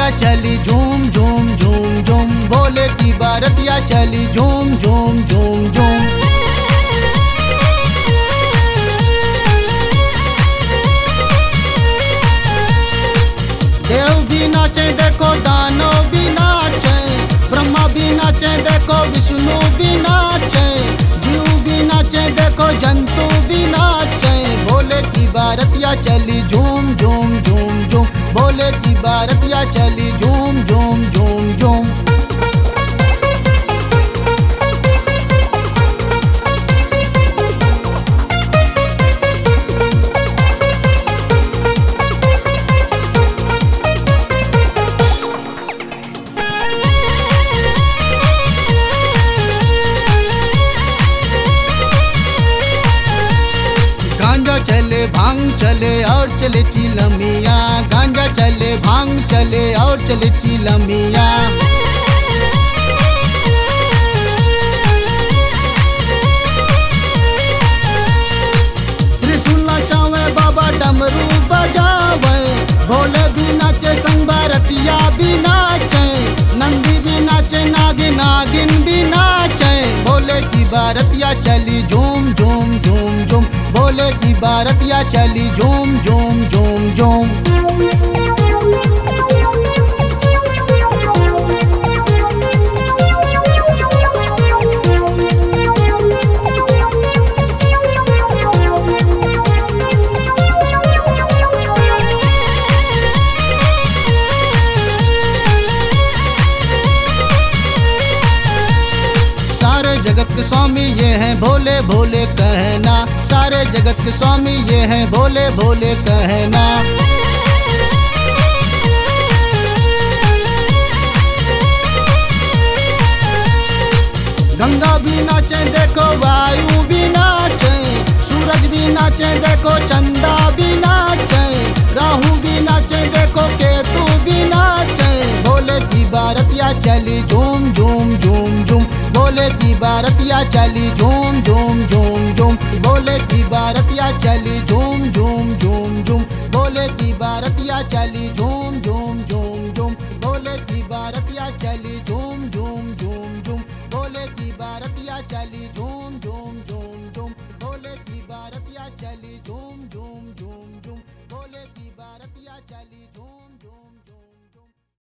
बारतिया चली झूम झूम झूम झूम, भोले की बारतिया चली झूम झूम झूम झूम। देव भी नाचे देखो, दानव भी नाचे, ब्रह्मा भी नाचे देखो, विष्णु भी नाचे, जीव भी नाचे देखो, जंतु भी नाचे। भोले की बारतिया चली झूम झूम झूम झूम, भोले की बारतिया चली झूम झूम झूम झूम। गांजा चले भांग चले और चले चिलमिया, गांजा चले भांग चले और चले चिलमिया। त्रिशूल नचावे बाबा डमरू बजावे, भोले भी नाचे संग बारतिया भी नाचे, नंदी भी नाचे नागिन नागिन भी नाचे। भोले की बारतिया चली झूम झूम झूम झूम, भोले की बारतिया चली झूम झूम झूम झूम। सारे जगत के स्वामी ये हैं भोले भोले कहना, सारे जगत के स्वामी ये हैं भोले भोले कहना। गंगा भी नाचे देखो, वायु भी नाचे, सूरज भी नाचे देखो, चंदा भी नाचे, राहु भी नाचे देखो, केतु भी नाचे। भोले की बारतिया चली झूम झूम झूम झूम, भोले की बारतिया चली झूम झूम झूम झूम, भोले की बारतिया चली झूम झूम झूम झूम, भोले की बारतिया चली झूम झूम झूम झूम, भोले की बारतिया चली झूम झूम झूम झूम, भोले की बारतिया चली झूम झूम झूम झूम, भोले की बारतिया चली झूम झूम झूम।